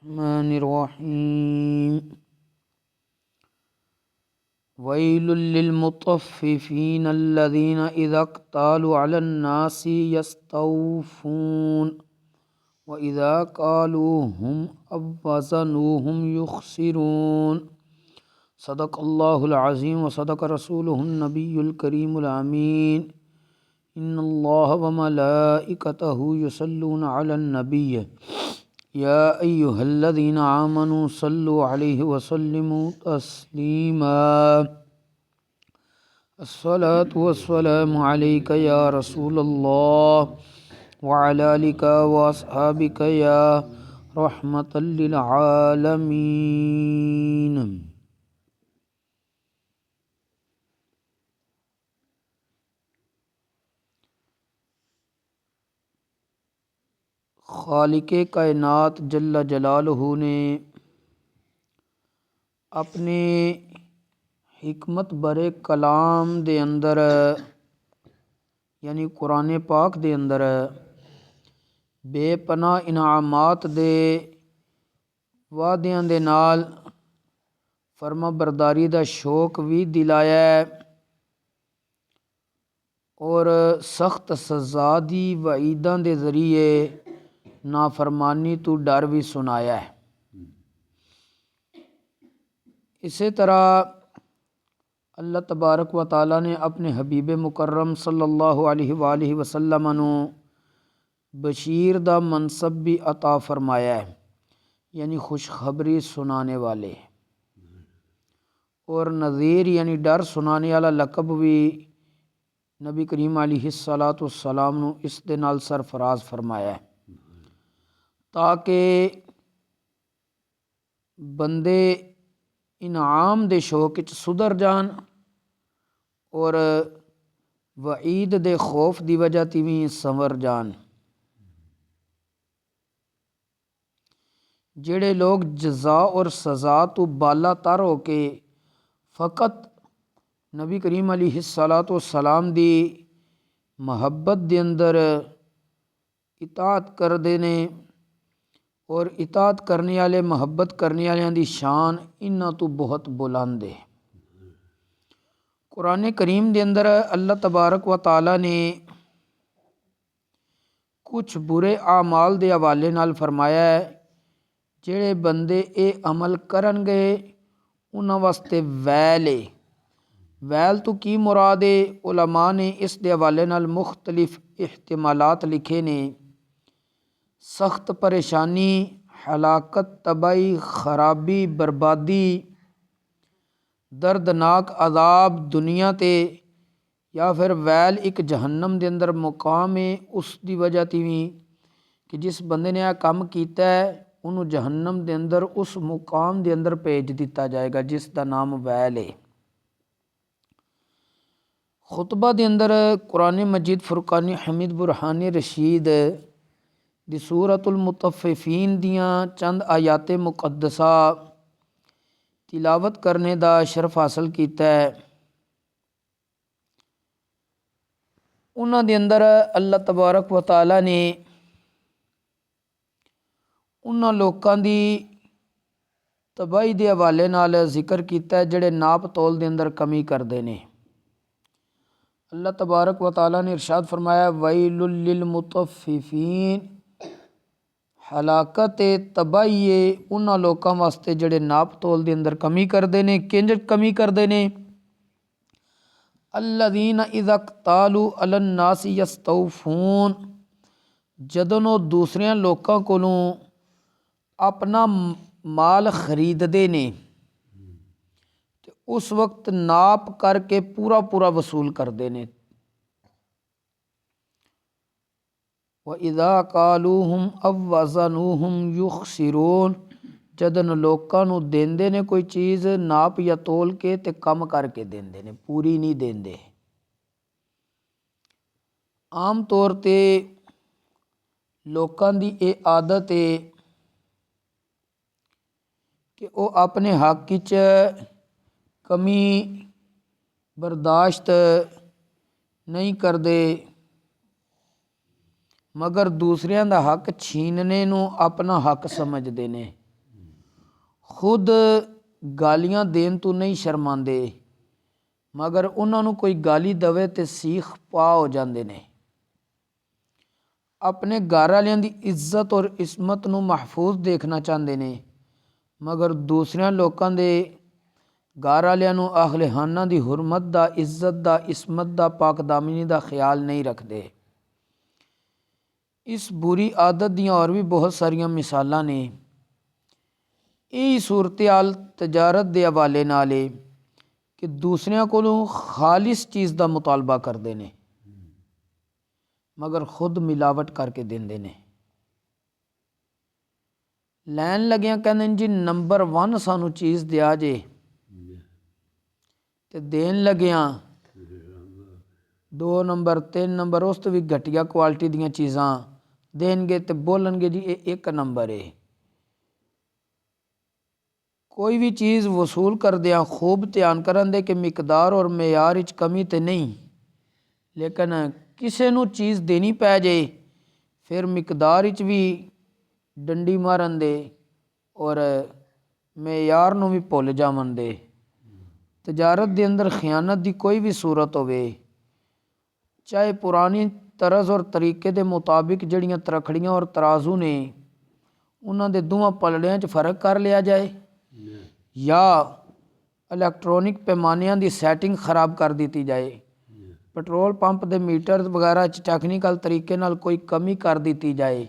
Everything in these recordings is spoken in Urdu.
الرحمن الرحیم ویل للمطففین الذین اذا اکتالوا علی الناس یستوفون واذا کالوہم او وزنوہم یخسرون صدق اللہ العظیم وصدق رسولہ النبی الکریم الامین ان اللہ وملائکتہ یصلون علی النبی یا ایہا الذین آمنوا صلوا علیہ وسلموا تسلیما الصلاة والسلام علیک یا رسول اللہ وعلی آلک واصحابک یا رحمۃ للعالمین۔ خالق کائنات جل جلالہ نے اپنے حکمت برے کلام دے اندر یعنی قرآن پاک دے اندر بے پناہ انعامات دے وعدیاں دے نال فرما برداری دا شوق بھی دلایا ہے اور سخت سزا دی وعیداں دے ذریعے نافرمانی تو ڈر بھی سنایا ہے۔ اسی طرح اللہ تبارک و تعالیٰ نے اپنے حبیب مکرم صلی اللہ علیہ وآلہ وسلم نو بشیر دا منصب بھی عطا فرمایا ہے، یعنی خوشخبری سنانے والے، اور نذیر یعنی ڈر سنانے والا لقب بھی نبی کریم علیہ السلام نو اس دے نال سرفراز فرمایا ہے تاکہ بندے انعام دے شوق وچ سدھر جان اور وعید دے خوف دی وجہ تی بھی سنور جان۔ جڑے لوگ جزا اور سزا تو بالا تر ہو کے فقط نبی کریم علیہ السلام دی محبت دے اندر اطاعت کردے نے اور اطاعت کرنے والے محبت کرنے والوں دی شان انہاں تو بہت بلند ہے۔ قرآن کریم دے اندر اللہ تبارک و تعالیٰ نے کچھ برے اعمال دے حوالے نال فرمایا ہے جڑے بندے اے عمل کرن گے انہاں واسطے ویل ہے۔ ویل تو کی مراد ہے؟ علماء نے اس دے حوالے نال مختلف احتمالات لکھے نے۔ سخت پریشانی، ہلاکت، تباہی، خرابی، بربادی، دردناک عذاب دنیا تے، یا پھر ویل ایک جہنم دے اندر مقام ہے اس دی وجہ تی بھی کہ جس بندے نے یہ کام کیتا ہے انہوں جہنم دے اندر اس مقام دے اندر بھیج دیتا جائے گا جس دا نام ویل ہے۔ خطبہ دے اندر قرآن مجید فرقان حمید برہانی رشید دی سورۃ المطففین دیاں چند آیات مقدسہ تلاوت کرنے دا شرف حاصل کیتا ہے۔ انہاں دے اندر اللہ تبارک و تعالیٰ نے انہاں لوکاں دی تباہی دے حوالے نال ذکر کیتا ہے جڑے ناپ تول دے اندر کمی کردے نے۔ اللہ تبارک و تعالیٰ نے ارشاد فرمایا ویل للمطففین، ہلاکت تباہی انہاں لوکاں واسطے جڑے ناپ تول دے اندر کمی کردے نے۔ کنج کمی کردے نے؟ الذین اذا اکتالوا علی الناس یستوفون، جدوں وہ دوسریاں لوکاں کولوں اپنا مال خرید دے نے تے اس وقت ناپ کر کے پورا پورا وصول کردے نے۔ وَإِذَا قَالُوهُمْ أَوْ وَزَنُوهُمْ يُخْسِرُونَ، جدن لوکاں نو دیندے نے کوئی چیز ناپ یا تول کے تے کم کر کے دیندے نے، پوری نہیں دیندے۔ عام طور تے لوکاں دی اے عادت ہے کہ وہ اپنے حق وچ کمی برداشت نہیں کردے مگر دوسریاں دا حق چھیننے نو اپنا حق سمجھدے نے۔ ਖੁਦ ਗਾਲੀਆਂ ਦੇਣ ਤੋਂ ਨਹੀਂ ਸ਼ਰਮਾਉਂਦੇ, ਮਗਰ ਉਹਨਾਂ ਨੂੰ ਕੋਈ ਗਾਲੀ ਦਵੇ ਤੇ ਸੀਖ ਪਾ ਹੋ ਜਾਂਦੇ ਨੇ। ਆਪਣੇ ਘਰ ਵਾਲਿਆਂ ਦੀ ਇੱਜ਼ਤ ਔਰ ਇਸਮਤ ਨੂੰ ਮਹਿਫੂਜ਼ ਦੇਖਣਾ ਚਾਹੁੰਦੇ ਨੇ, ਮਗਰ ਦੂਸਰਿਆਂ ਲੋਕਾਂ ਦੇ ਘਰ ਵਾਲਿਆਂ ਨੂੰ ਆਹਲਹਾਨਾ ਦੀ ਹੁਰਮਤ ਦਾ, ਇੱਜ਼ਤ ਦਾ, ਇਸਮਤ ਦਾ, ਪਾਕਦਾਮਨੀ ਦਾ ਖਿਆਲ ਨਹੀਂ ਰੱਖਦੇ। ਇਸ ਬੁਰੀ ਆਦਤ ਦੀਆਂ ਹੋਰ ਵੀ ਬਹੁਤ ਸਾਰੀਆਂ ਮਿਸਾਲਾਂ ਨੇ। ਇਹ ਸੂਰਤ-ਹਾਲ ਤਜਾਰਤ ਦੇ ਹਵਾਲੇ ਨਾਲ ਹੈ ਕਿ ਦੂਸਰਿਆਂ ਕੋਲੋਂ ਖਾਲਿਸ ਚੀਜ਼ ਦਾ ਮੁਤਾਲਬਾ ਕਰਦੇ ਨੇ, ਮਗਰ ਖੁਦ ਮਿਲਾਵਟ ਕਰਕੇ ਦਿੰਦੇ ਨੇ। ਲੈਣ ਲੱਗਿਆਂ ਕਹਿੰਦੇ ਨੇ ਜੀ ਨੰਬਰ 1 ਸਾਨੂੰ ਚੀਜ਼ ਦਿਆ ਜੇ, ਤੇ ਦੇਣ ਲੱਗਿਆਂ 2 ਨੰਬਰ 3 ਨੰਬਰ ਉਸ ਤੋਂ ਵੀ ਘਟੀਆ ਕੁਆਲਿਟੀ ਦੀਆਂ ਚੀਜ਼ਾਂ ਦੇਣਗੇ ਤੇ ਬੋਲਣਗੇ ਜੀ ਇਹ 1 ਨੰਬਰ ਹੈ। ਕੋਈ ਵੀ ਚੀਜ਼ ਵਸੂਲ ਕਰਦਿਆਂ ਖੂਬ ਧਿਆਨ ਕਰਨ ਦੇ ਕਿ ਮਿਕਦਾਰ ਔਰ ਮਿਆਰ ਵਿੱਚ ਕਮੀ ਤੇ ਨਹੀਂ, ਲੇਕਿਨ ਕਿਸੇ ਨੂੰ ਚੀਜ਼ ਦੇਣੀ ਪੈ ਜਾਏ ਫਿਰ ਮਿਕਦਾਰ ਵਿੱਚ ਵੀ ਡੰਡੀ ਮਾਰਨ ਦੇ ਔਰ ਮਿਆਰ ਨੂੰ ਵੀ ਭੁੱਲ ਜਾਵਣ ਦੇ। ਤਜਾਰਤ ਦੇ ਅੰਦਰ ਖਿਆਨਤ ਦੀ ਕੋਈ ਵੀ ਸੂਰਤ ਹੋਵੇ, ਚਾਹੇ ਪੁਰਾਣੀ ਤਰਜ਼ ਔਰ ਤਰੀਕੇ ਦੇ ਮੁਤਾਬਿਕ ਜਿਹੜੀਆਂ ਤਰਖੜੀਆਂ ਔਰ ਤਰਾਜ਼ੂ ਨੇ ਉਹਨਾਂ ਦੇ ਦੋਵਾਂ ਪਲੜਿਆਂ 'ਚ ਫਰਕ ਕਰ ਲਿਆ ਜਾਏ, ਜਾਂ ਇਲੈਕਟ੍ਰੋਨਿਕ ਪੈਮਾਨਿਆਂ ਦੀ ਸੈਟਿੰਗ ਖਰਾਬ ਕਰ ਦਿੱਤੀ ਜਾਏ, ਪੈਟਰੋਲ ਪੰਪ ਦੇ ਮੀਟਰ ਵਗੈਰਾ 'ਚ ਟੈਕਨੀਕਲ ਤਰੀਕੇ ਨਾਲ ਕੋਈ ਕਮੀ ਕਰ ਦਿੱਤੀ ਜਾਏ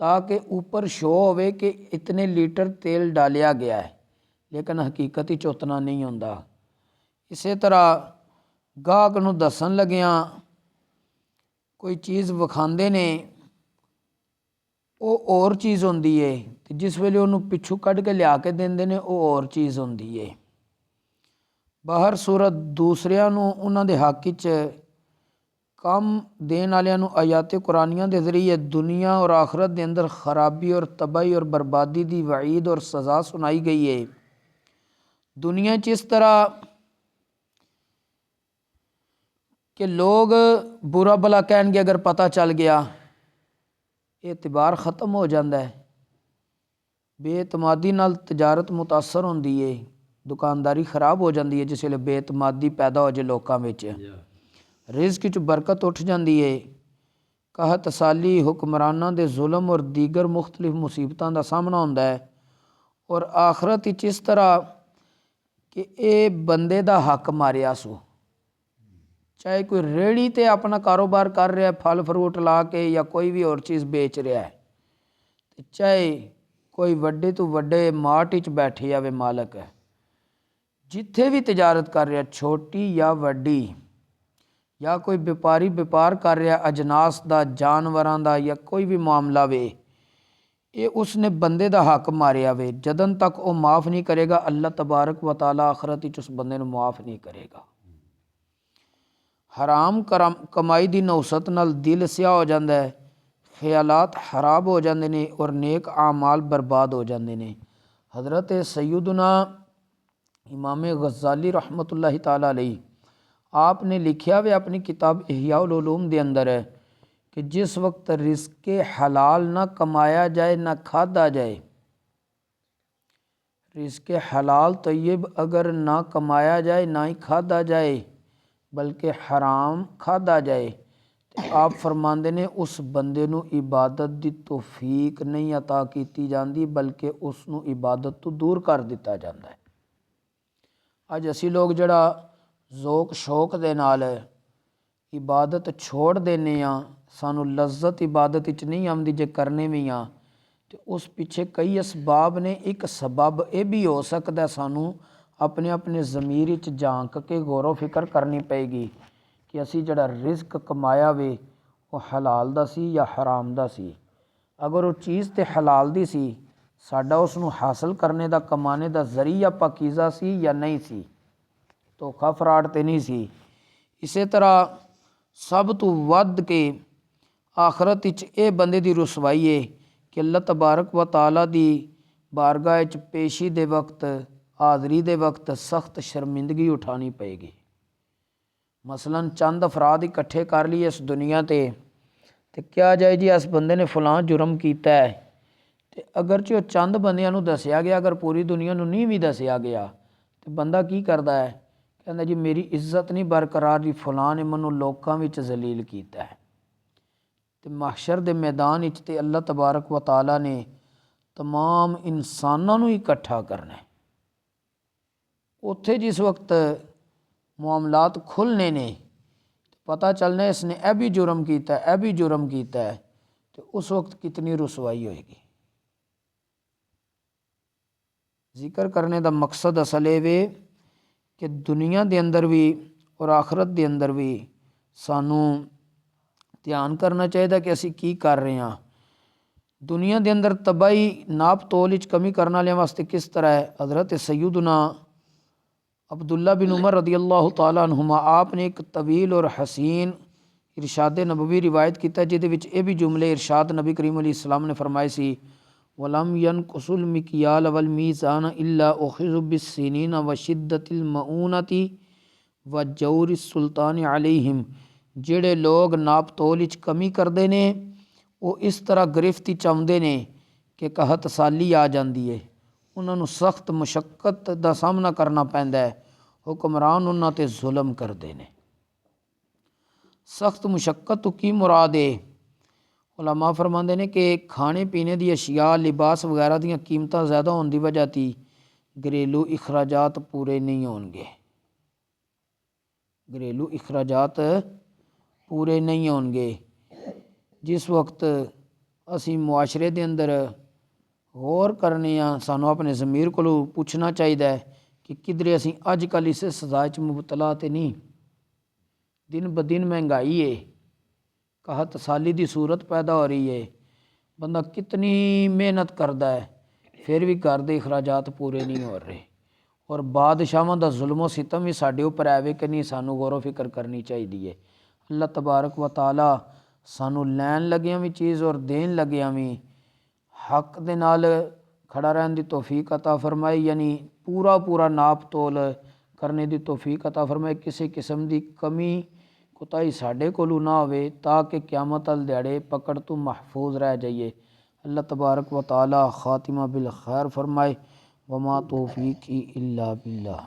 ਤਾਂ ਕਿ ਉੱਪਰ ਸ਼ੋ ਹੋਵੇ ਕਿ ਇਤਨੇ ਲੀਟਰ ਤੇਲ ਡਾਲਿਆ ਗਿਆ ਹੈ, ਲੇਕਿਨ ਹਕੀਕਤ ਵਿੱਚ ਉਤਨਾ ਨਹੀਂ ਹੁੰਦਾ। ਇਸੇ ਤਰ੍ਹਾਂ ਗਾਹਕ ਨੂੰ ਦੱਸਣ ਲੱਗਿਆਂ ਕੋਈ ਚੀਜ਼ ਵਿਖਾਉਂਦੇ ਨੇ, ਉਹ ਹੋਰ ਚੀਜ਼ ਹੁੰਦੀ ਹੈ, ਤੇ ਜਿਸ ਵੇਲੇ ਉਹਨੂੰ ਪਿੱਛੋਂ ਕੱਢ ਕੇ ਲਿਆ ਕੇ ਦਿੰਦੇ ਨੇ ਉਹ ਹੋਰ ਚੀਜ਼ ਹੁੰਦੀ ਹੈ। ਬਾਹਰ ਸੂਰਤ ਦੂਸਰਿਆਂ ਨੂੰ ਉਹਨਾਂ ਦੇ ਹੱਕ ਵਿੱਚ ਕੰਮ ਦੇਣ ਵਾਲਿਆਂ ਨੂੰ ਆਯਾਤ ਕੁਰਾਨੀਆਂ ਦੇ ਜ਼ਰੀਏ ਦੁਨੀਆ ਔਰ ਆਖਰਤ ਦੇ ਅੰਦਰ ਖਰਾਬੀ ਔਰ ਤਬਾਹੀ ਔਰ ਬਰਬਾਦੀ ਦੀ ਵعید ਔਰ ਸਜ਼ਾ ਸੁਣਾئی گئی ہے۔ دنیا 'ਚ ਇਸ ਤਰ੍ਹਾਂ کہ لوگ برا بلا کہنگے اگر پتہ چل گیا اعتبار ختم ہو جاتا ہے، بے اعتمادی نال تجارت متاثر ہوندی ہے، دکانداری خراب ہو جاتی ہے، جس ویلے بے اعتمادی پیدا ہو جائے لوکاں وچ، رزق وچ برکت اٹھ جاتی ہے، قحط سالی، حکمراناں دے ظلم اور دیگر مختلف مصیبتاں دا سامنا ہوندا ہے، اور آخرت وچ اس طرح کہ اے بندے دا حق ماریا سو۔ چاہے کوئی ریڑھی تے اپنا کاروبار کر رہا ہے پھل فروٹ لا کے یا کوئی بھی اور چیز بیچ رہا ہے، چاہے کوئی وڈے تو وڈے مارٹ وچ بیٹھے ہوئے مالک ہے، جتھے بھی تجارت کر رہا چھوٹی یا وڈی، یا کوئی بیپاری بیپار کر رہا اجناس دا، جانوراں دا، یا کوئی بھی معاملہ وے، یہ اس نے بندے دا حق ماریا وے، جدن تک وہ معاف نہیں کرے گا اللہ تبارک و تعالی آخرت وچ اس بندے نو معاف نہیں کرے گا۔ حرام کمائی دی نوست نال دل سیاہ ہو جاندہ ہے، خیالات خراب ہو جاندے نے اور نیک اعمال برباد ہو جاندے نے۔ حضرت سیدنا امام غزالی رحمۃ اللہ تعالی علیہ آپ نے لکھیا ہوئے اپنی کتاب احیاء العلوم دے اندر ہے کہ جس وقت رزق حلال نہ کمایا جائے نہ کھادا جائے، رزق حلال طیب اگر نہ کمایا جائے نہ ہی کھادا جائے بلکہ حرام کھادا جائے، تو آپ فرماندے نے اس بندے نو عبادت دی توفیق نہیں عطا کیتی جاندی بلکہ اس نو عبادت تو دور کر دیتا جاندہ ہے۔ اج اسی لوگ جڑا ذوق شوق دے نال عبادت چھوڑ دینے ہاں، سانو لذت عبادت وچ نہیں آمدی جے کرنے بھی ہاں، تو اس پیچھے کئی اسباب نے۔ ایک سبب یہ بھی ہو سکتا ہے سانو اپنے اپنے ضمیر وچ جھانک کے غور و فکر کرنی پئے گی کہ اسی جڑا رزق کمایا وے وہ حلال دا سی یا حرام دا سی۔ اگر وہ چیز تے حلال دی سی، ساڈا اس نو حاصل کرنے دا کمانے دا ذریعہ پاکیزہ سی یا نہیں سی، دھوکھا فراڈ تے نہیں سی۔ اسی طرح سب تو ود کے آخرت وچ اے بندے دی رسوائی ہے کہ اللہ تبارک و تعالی دی بارگاہ وچ پیشی دے وقت، حاضری دے وقت سخت شرمندگی اٹھانی پئے گی۔ مثلاً چند افراد اکٹھے کر لیے اس دنیا تے کیا جائے جی اس بندے نے فلاں جرم کیتا ہے، ਤੇ ਅਗਰਚੇ ਉਹ ਚੰਦ ਬੰਦਿਆਂ ਨੂੰ ਦੱਸਿਆ ਗਿਆ, ਅਗਰ ਪੂਰੀ ਦੁਨੀਆ ਨੂੰ ਨਹੀਂ ਵੀ ਦੱਸਿਆ ਗਿਆ ਤੇ ਬੰਦਾ ਕੀ ਕਰਦਾ ਹੈ, ਕਹਿੰਦਾ ਜੀ ਮੇਰੀ ਇੱਜ਼ਤ ਨਹੀਂ ਬਰਕਰਾਰ ਜੀ, ਫਲਾਂ ਨੇ ਮੈਨੂੰ ਲੋਕਾਂ ਵਿੱਚ ਜ਼ਲੀਲ ਕੀਤਾ ਹੈ। ਤੇ mahshar ਦੇ ਮੈਦਾਨ ਵਿੱਚ ਤੇ ਅੱਲਾਹ ਤਬਾਰਕ ਵ ਤਾਲਾ ਨੇ ਤਮਾਮ ਇਨਸਾਨਾਂ ਨੂੰ ਇਕੱਠਾ ਕਰਨਾ ਹੈ। ਉੱਥੇ ਜਿਸ ਵਕਤ ਮਾਮਲਾਤ ਖੁੱਲ੍ਹਣੇ ਨੇ, ਪਤਾ ਚੱਲਣਾ ਇਸ ਨੇ ਇਹ ਵੀ ਜੁਰਮ ਕੀਤਾ, ਇਹ ਵੀ ਜੁਰਮ ਕੀਤਾ ਹੈ, ਤੇ ਉਸ ਵਕਤ ਕਿਤਨੀ ਰਸਵਾਈ ਹੋਏਗੀ। ਜ਼ਿਕਰ ਕਰਨੇ ਦਾ ਮਕਸਦ ਅਸਲ ਇਹ ਵੇ ਕਿ ਦੁਨੀਆ ਦੇ ਅੰਦਰ ਵੀ ਔਰ ਆਖਰਤ ਦੇ ਅੰਦਰ ਵੀ ਸਾਨੂੰ ਧਿਆਨ ਕਰਨਾ ਚਾਹੀਦਾ ਕਿ ਅਸੀਂ ਕੀ ਕਰ ਰਹੇ ਹਾਂ। ਦੁਨੀਆ ਦੇ ਅੰਦਰ ਤਬਾਹੀ ਨਾਪ ਤੋਲ ਵਿੱਚ ਕਮੀ ਕਰਨ ਵਾਲਿਆਂ ਵਾਸਤੇ ਕਿਸ ਤਰ੍ਹਾਂ ਹੈ। ਹਜ਼ਰਤ ਸੈਯਦਨਾ عبداللہ بن عمر رضی اللہ تعالیٰ عنہما آپ نے ایک طویل اور حسین ارشاد نبوی روایت کیتا جہدے وچ یہ بھی جملے ارشاد نبی کریم علیہ السلام نے فرمائے سی وَلَمْ يَنْقُصُ الْمِكْيَالَ وَالْمِيزَانَ إِلَّا أُخِذُ بِالسِّنِينَ وَشِدَّةِ الْمَعُونَةِ وَجَوْرِ السُّلْطَانِ عَلَيْهِمْ۔ جڑے لوگ ناپ تول وچ کمی کردے نے وہ اس طرح گرفت چاہتے نے کہ قحط سالی آ جاندی ہے، انہوں نے سخت مشقت دا سامنا کرنا پیندا ہے، حکمران انہاں تے ظلم کردے نے۔ سخت مشقت تو کی مراد ہے؟ علماء فرماندے نے کہ کھانے پینے دی اشیاء، لباس وغیرہ دیاں قیمتاں زیادہ ہون دی وجہ تی گھریلو اخراجات پورے نہیں ہون گے، گھریلو اخراجات پورے نہیں ہون گے۔ جس وقت اسی معاشرے دے اندر غور کرنے ہاں، سانوں اپنے ضمیر کو پوچھنا چاہیے کہ کدھرے اسی اج کل اس سزا وچ مبتلا تے نہیں۔ دن بدن مہنگائی ہے، قحط سالی دی صورت پیدا ہو رہی ہے، بندہ کتنی محنت کردا ہے پھر بھی گھر دے اخراجات پورے نہیں ہو رہے، اور بادشاہاں دا ظلم و ستم بھی ساڈے اوپر آوے کہ نہیں، سانوں غور و فکر کرنی چاہیے۔ اللہ تبارک و تعالی سانوں لین لگیاں بھی چیز اور دین لگیاں بھی حق دے نال کھڑا رہن دی توفیق عطا فرمائے، یعنی پورا ناپ تول کرنے دی توفیق عطا فرمائے، کسی قسم دی کمی کوتاہی ساڈے کولوں نہ ہوئے، تاکہ قیامت ال دیہڑے پکڑ تو محفوظ رہ جائیے۔ اللہ تبارک و تعالی خاتمہ بالخیر فرمائے۔ وما توفیقی الا باللہ۔